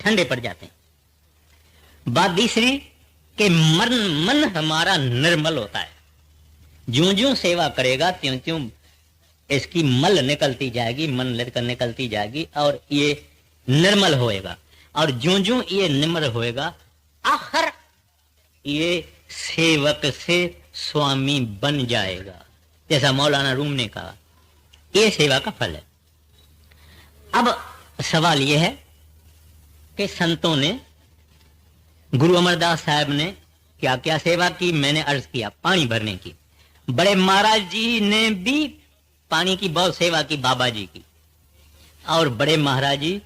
ठंडे पड़ जाते हैं। बात तीसरी कि मन हमारा निर्मल होता है। ज्यों ज्यों सेवा करेगा त्यों त्यों इसकी मल निकलती जाएगी, मन निकलती जाएगी और ये निर्मल होएगा, और ज्यों ज्यों ये निर्मल होएगा आखिर ये सेवक से स्वामी बन जाएगा, जैसा मौलाना रूम ने कहा। ये सेवा का फल है। अब सवाल यह है कि संतों ने, गुरु अमरदास साहब ने क्या क्या सेवा की? मैंने अर्ज किया पानी भरने की। बड़े महाराज जी ने भी पानी की बहुत सेवा की, बाबा जी की। और बड़े महाराज जी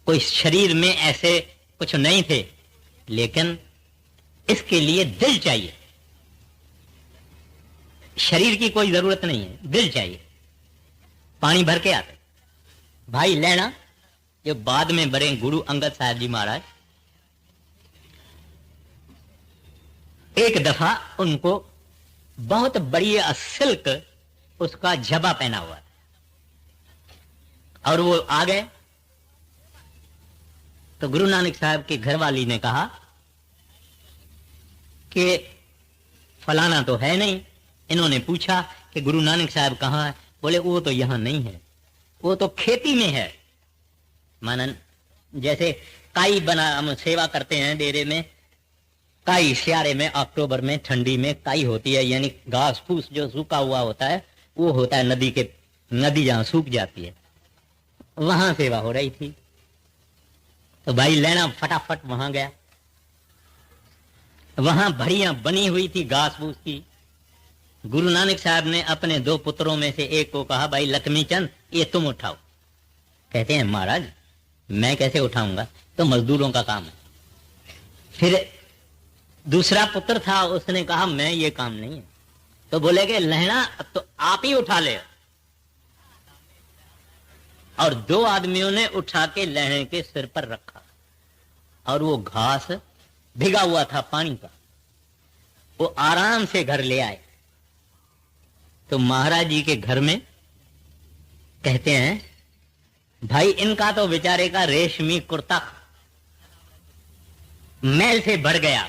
कोई शरीर में ऐसे कुछ नहीं थे, लेकिन इसके लिए दिल चाहिए। शरीर की कोई जरूरत नहीं है, दिल चाहिए। पानी भर के आते भाई लेना, जो बाद में बड़े गुरु अंगद साहब जी महाराज, एक दफा उनको बहुत बढ़िया सिल्क उसका झबा पहना हुआ था, और वो आ गए। तो गुरु नानक साहब की घरवाली ने कहा कि फलाना तो है नहीं। इन्होंने पूछा कि गुरु नानक साहब कहाँ है? बोले वो तो यहां नहीं है, वो तो खेती में है। मानन जैसे काई बना, हम सेवा करते हैं डेरे में, काई सियारे में, अक्टूबर में, ठंडी में काई होती है, यानी घास फूस जो सूखा हुआ होता है वो होता है नदी जहां सूख जाती है, वहां सेवा हो रही थी। तो भाई लेना फटाफट वहां गया। वहां भड़ियां बनी हुई थी घास फूस की। गुरु नानक साहब ने अपने 2 पुत्रों में से एक को कहा, भाई लक्ष्मी चंद ये तुम उठाओ। कहते हैं महाराज मैं कैसे उठाऊंगा, तो मजदूरों का काम है। फिर दूसरा पुत्र था, उसने कहा मैं ये काम नहीं है। तो बोले कि लहना तो आप ही उठा ले। और 2 आदमियों ने उठा के लहणे के सिर पर रखा, और वो घास भिगा हुआ था पानी का, वो आराम से घर ले आए। तो महाराज जी के घर में कहते हैं भाई इनका तो बेचारे का रेशमी कुर्ता मैल से भर गया।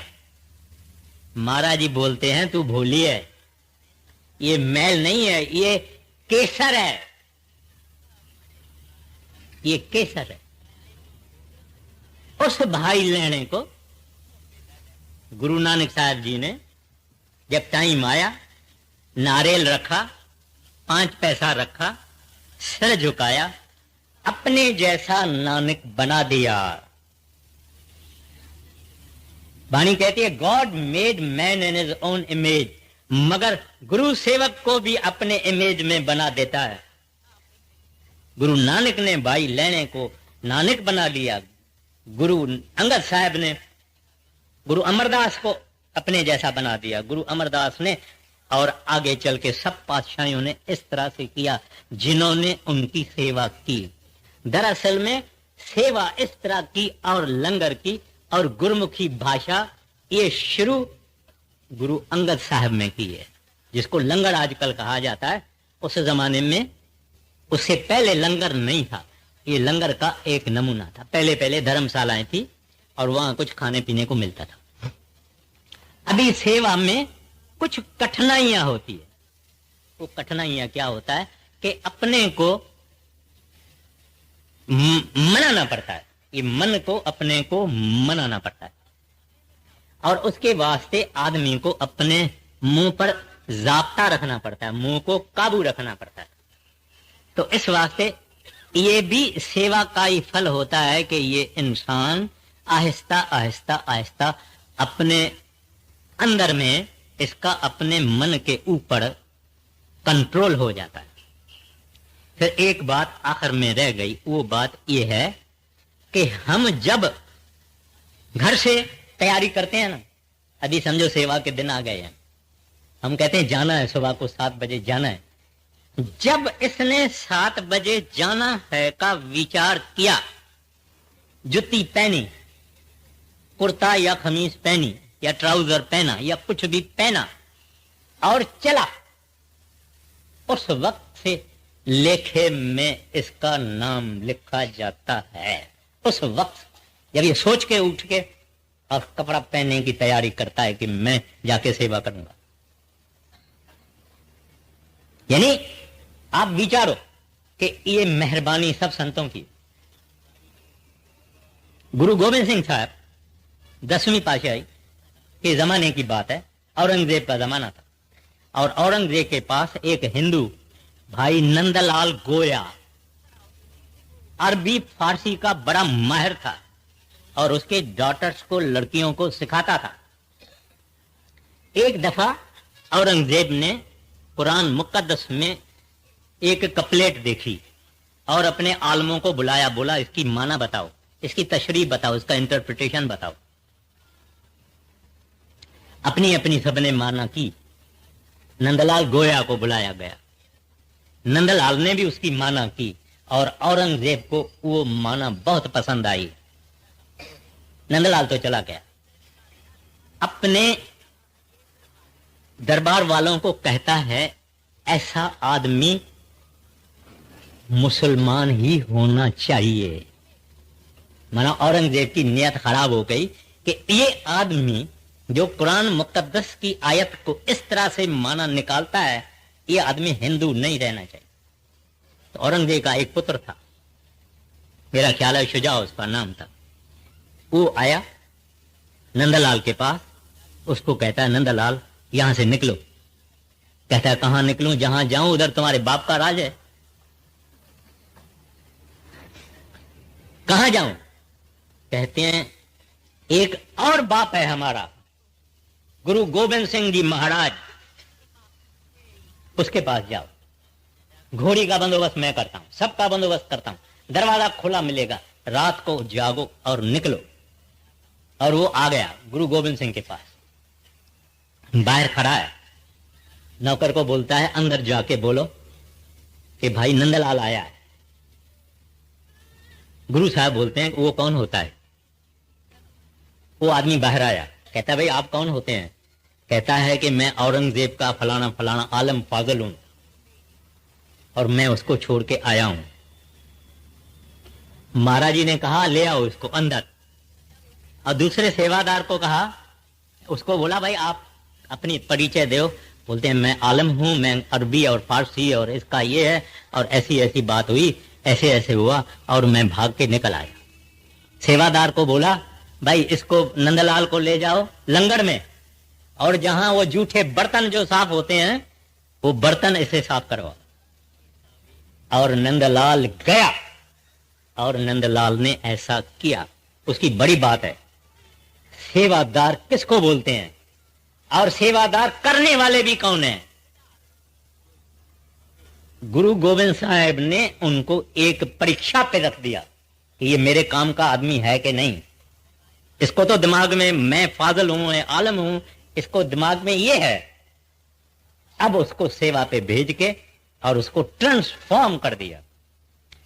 महाराज जी बोलते हैं तू भोली है, ये मैल नहीं है, ये केसर है, ये केसर है। उस भाई लेने को गुरु नानक साहब जी ने जब टाइम आया, नारियल रखा, 5 पैसा रखा, सिर झुकाया, अपने जैसा नानक बना दिया। वाणी कहती है God made man in his own image, मगर गुरु सेवक को भी अपने इमेज में बना देता है। गुरु नानक ने भाई लेने को नानक बना लिया। गुरु अंगद साहब ने गुरु अमरदास को अपने जैसा बना दिया। गुरु अमरदास ने और आगे चल के सब पातशाहियों ने इस तरह से किया जिन्होंने उनकी सेवा की। दरअसल में सेवा इस तरह की और लंगर की और गुरुमुखी भाषा ये शुरू गुरु अंगद साहब में की है, जिसको लंगर आजकल कहा जाता है। उस जमाने में उससे पहले लंगर नहीं था, ये लंगर का एक नमूना था। पहले पहले धर्मशालाएं थी और वहां कुछ खाने पीने को मिलता था। अभी सेवा में कुछ कठिनाइयां होती है। वो कठिनाइयां क्या होता है कि अपने को मनाना पड़ता है, ये मन को अपने को मनाना पड़ता है, और उसके वास्ते आदमी को अपने मुंह पर जाब्ता रखना पड़ता है, मुंह को काबू रखना पड़ता है। तो इस वास्ते ये भी सेवा का ही फल होता है कि ये इंसान आहिस्ता आहिस्ता आहिस्ता अपने अंदर में इसका अपने मन के ऊपर कंट्रोल हो जाता है। फिर एक बात आखिर में रह गई, वो बात ये है कि हम जब घर से तैयारी करते हैं ना, अभी समझो सेवा के दिन आ गए हैं, हम कहते हैं जाना है, सुबह को 7 बजे जाना है। जब इसने 7 बजे जाना है का विचार किया, जुत्ती पहनी, कुर्ता या खमीज पहनी या ट्राउजर पहना या कुछ भी पहना और चला, उस वक्त से लेखे में इसका नाम लिखा जाता है। उस वक्त जब ये सोच के उठ के और कपड़ा पहनने की तैयारी करता है कि मैं जाके सेवा करूंगा, यानी आप विचारो कि ये मेहरबानी सब संतों की। गुरु गोविंद सिंह साहब 10वीं पातशाही के जमाने की बात है, औरंगजेब का जमाना था, और औरंगजेब के पास एक हिंदू भाई नंदलाल गोया अरबी फारसी का बड़ा माहिर था और उसके डॉटर्स को, लड़कियों को सिखाता था। एक दफा औरंगजेब ने कुरान मुकद्दस में एक कपलेट देखी और अपने आलमों को बुलाया, बोला इसकी माना बताओ, इसकी तशरीह बताओ, इसका इंटरप्रिटेशन बताओ। अपनी अपनी सबने माना की। नंदलाल गोया को बुलाया गया, नंदलाल ने भी उसकी माना की और औरंगजेब को वो माना बहुत पसंद आई। नंदलाल तो चला गया, अपने दरबार वालों को कहता है ऐसा आदमी मुसलमान ही होना चाहिए। माना औरंगजेब की नियत खराब हो गई कि ये आदमी जो कुरान मुकद्दस की आयत को इस तरह से माना निकालता है, ये आदमी हिंदू नहीं रहना चाहिए। तो औरंगजेब का एक पुत्र था, मेरा ख्याल है शुजा उसका नाम था। वो आया नंदलाल के पास, उसको कहता है नंदलाल यहां से निकलो। कहता है कहां निकलूं? जहां जाऊं उधर तुम्हारे बाप का राज है। कहां जाऊं? कहते हैं एक और बाप है हमारा, गुरु गोविंद सिंह जी महाराज, उसके पास जाओ। घोड़ी का बंदोबस्त मैं करता हूं, सबका बंदोबस्त करता हूं, दरवाजा खुला मिलेगा, रात को जागो और निकलो। और वो आ गया गुरु गोविंद सिंह के पास, बाहर खड़ा है, नौकर को बोलता है अंदर जाके बोलो कि भाई नंदलाल आया है। गुरु साहब बोलते हैं वो कौन होता है? वो आदमी बाहर आया, कहता है भाई आप कौन होते हैं? कहता है कि मैं औरंगजेब का फलाना फलाना आलम फाजल हूं और मैं उसको छोड़ के आया हूं। महाराज जी ने कहा ले आओ इसको अंदर, और दूसरे सेवादार को कहा, उसको बोला भाई आप अपनी परिचय दो। बोलते हैं मैं आलम हूं, मैं अरबी और फारसी और इसका ये है, और ऐसी ऐसी बात हुई, ऐसे ऐसे हुआ और मैं भाग के निकल आया। सेवादार को बोला भाई इसको नंदलाल को ले जाओ लंगर में, और जहां वो जूठे बर्तन जो साफ होते हैं वो बर्तन इसे साफ करवाओ। और नंदलाल गया और नंदलाल ने ऐसा किया। उसकी बड़ी बात है, सेवादार किसको बोलते हैं और सेवादार करने वाले भी कौन है? गुरु गोविंद साहब ने उनको एक परीक्षा पे रख दिया कि ये मेरे काम का आदमी है कि नहीं। इसको तो दिमाग में मैं फाजल हूं, मैं आलम हूं, इसको दिमाग में ये है। अब उसको सेवा पे भेज के और उसको ट्रांसफॉर्म कर दिया।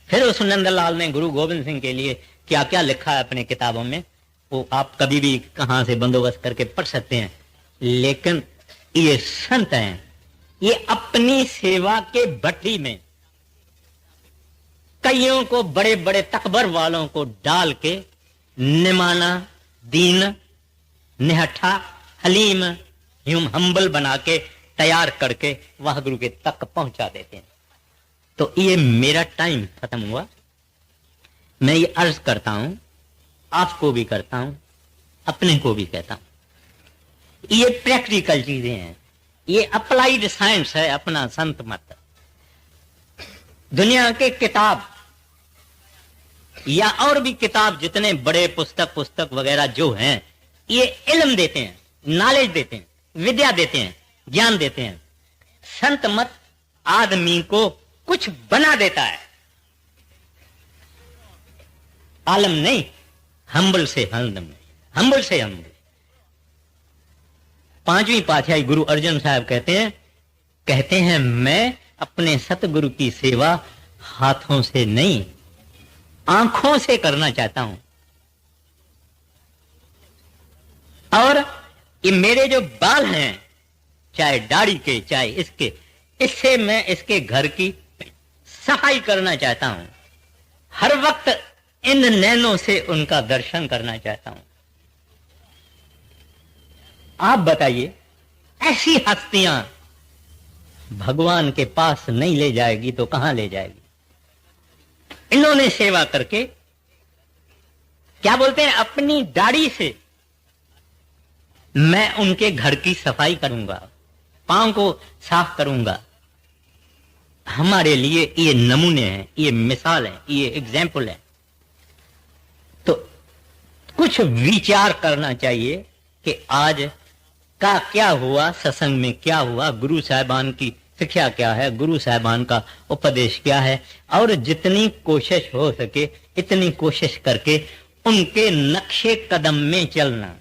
फिर उस नंदलाल ने गुरु गोविंद सिंह के लिए क्या क्या लिखा है अपने किताबों में, वो आप कभी भी कहां से बंदोबस्त करके पढ़ सकते हैं। लेकिन ये संत हैं, ये अपनी सेवा के भट्टी में कईयों को, बड़े बड़े तकबर वालों को डाल के निमाना, दीन, निहठा, हलीम, हम्बल बना के तैयार करके वाहगुरु के तक पहुंचा देते हैं। तो ये मेरा टाइम खत्म हुआ। मैं ये अर्ज करता हूं, आपको भी करता हूं, अपने को भी कहता हूं, ये प्रैक्टिकल चीजें हैं, ये अप्लाइड साइंस है अपना संत मत। दुनिया के किताब या और भी किताब जितने बड़े पुस्तक वगैरह जो हैं, ये इल्म देते हैं, नॉलेज देते हैं, विद्या देते हैं, ज्ञान देते हैं। संत मत आदमी को कुछ बना देता है, आलम नहीं, हम्बल से हम्बल से हम्बल। पांचवी पातशाही गुरु अर्जन साहब कहते हैं मैं अपने सतगुरु की सेवा हाथों से नहीं, आंखों से करना चाहता हूं। और ये मेरे जो बाल हैं, चाहे दाढ़ी के चाहे इसके, इससे मैं इसके घर की सफाई करना चाहता हूं। हर वक्त इन नैनों से उनका दर्शन करना चाहता हूं। आप बताइए, ऐसी हस्तियां भगवान के पास नहीं ले जाएगी तो कहां ले जाएगी? इन्होंने सेवा करके क्या बोलते हैं, अपनी दाढ़ी से मैं उनके घर की सफाई करूंगा, पांव को साफ करूंगा। हमारे लिए ये नमूने हैं, ये मिसाल है, ये एग्जाम्पल है। तो कुछ विचार करना चाहिए कि आज का क्या हुआ, सत्संग में क्या हुआ, गुरु साहिबान की शिक्षा क्या है, गुरु साहिबान का उपदेश क्या है, और जितनी कोशिश हो सके इतनी कोशिश करके उनके नक्शे कदम में चलना।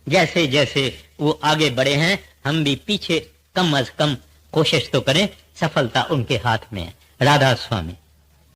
जैसे जैसे वो आगे बढ़े हैं, हम भी पीछे कम अज कम कोशिश तो करें, सफलता उनके हाथ में है। राधा स्वामी।